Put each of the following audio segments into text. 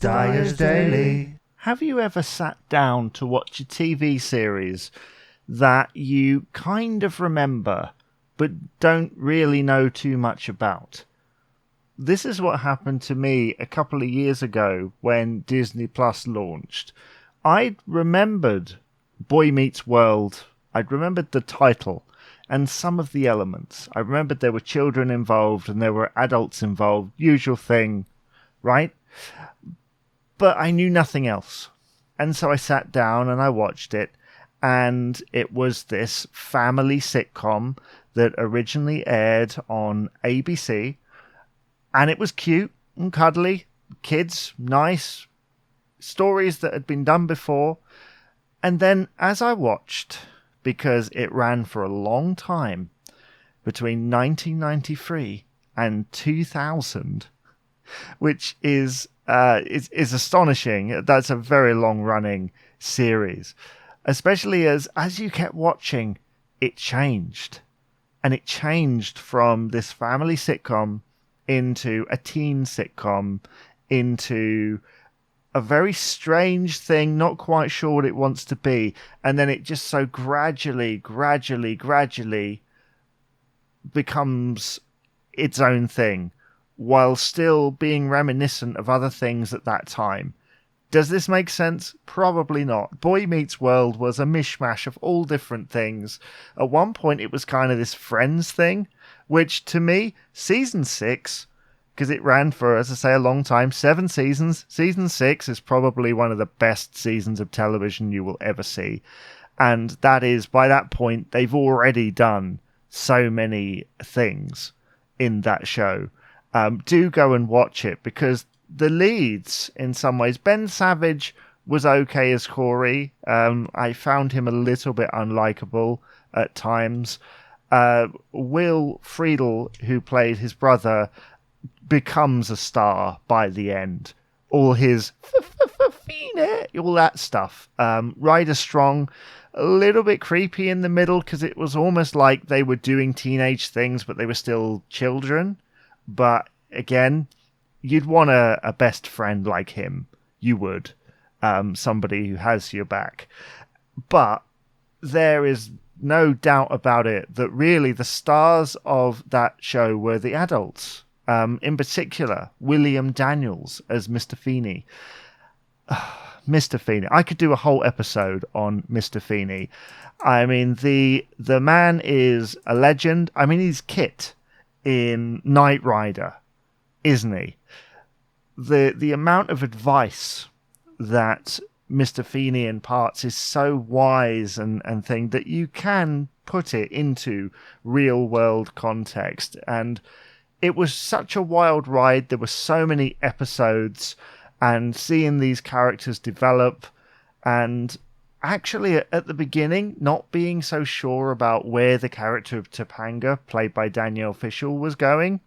Dyer's Daily. Have you ever sat down to watch a TV series that you kind of remember but don't really know too much about? This is what happened to me a couple of years ago when Disney Plus launched. I'd remembered Boy Meets World. I'd remembered the title and some of the elements. I remembered there were children involved and there were adults involved. Usual thing, right? But I knew nothing else. And so I sat down and I watched it. And it was this family sitcom that originally aired on ABC. And it was cute and cuddly. Kids, nice. Stories that had been done before. And then as I watched, because it ran for a long time, between 1993 and 2000, which is astonishing. That's a very long-running series, especially as you kept watching, it changed. And it changed from this family sitcom into a teen sitcom, into a very strange thing, not quite sure what it wants to be. And then it just so gradually becomes its own thing, while still being reminiscent of other things at that time. Does this make sense? Probably not. Boy Meets World was a mishmash of all different things. At one point, it was kind of this Friends thing, which to me, season 6, because it ran for, as I say, a long time, 7 seasons. Season 6 is probably one of the best seasons of television you will ever see. And that is, by that point, they've already done so many things in that show. Do go and watch it, because the leads, in some ways, Ben Savage was okay as Corey. I found him a little bit unlikable at times. Will Friedle, who played his brother, becomes a star by the end. All his all that stuff. Ryder Strong, a little bit creepy in the middle, because it was almost like they were doing teenage things, but they were still children. But again, you'd want a best friend like him. You would. Somebody who has your back. But there is no doubt about it that really the stars of that show were the adults. In particular, William Daniels as Mr. Feeney. Mr. Feeney. I could do a whole episode on Mr. Feeney. I mean, the man is a legend. I mean, he's Kit in Knight Rider, isn't he? The amount of advice that Mr. Feeney imparts is so wise and thing that you can put it into real world context. And it was such a wild ride. There were so many episodes, and seeing these characters develop, and actually at the beginning not being so sure about where the character of Topanga, played by Danielle Fishel, was going.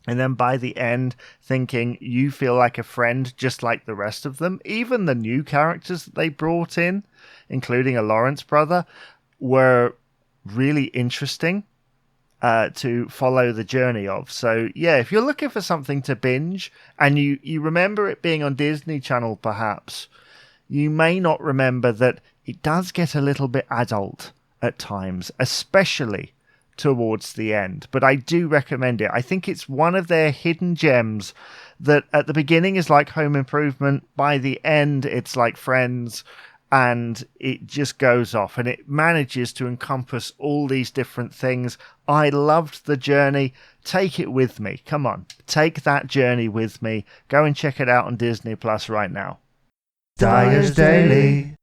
And then by the end, thinking you feel like a friend just like the rest of them. Even the new characters that they brought in, including a Lawrence brother, were really interesting to follow the journey of. So yeah, if you're looking for something to binge, and you remember it being on Disney Channel perhaps, you may not remember that it does get a little bit adult at times, especially towards the end. But I do recommend it. I think it's one of their hidden gems that at the beginning is like Home Improvement. By the end, it's like Friends, and it just goes off, and it manages to encompass all these different things. I loved the journey. Take it with me. Come on, take that journey with me. Go and check it out on Disney Plus right now. Dyer's Daily.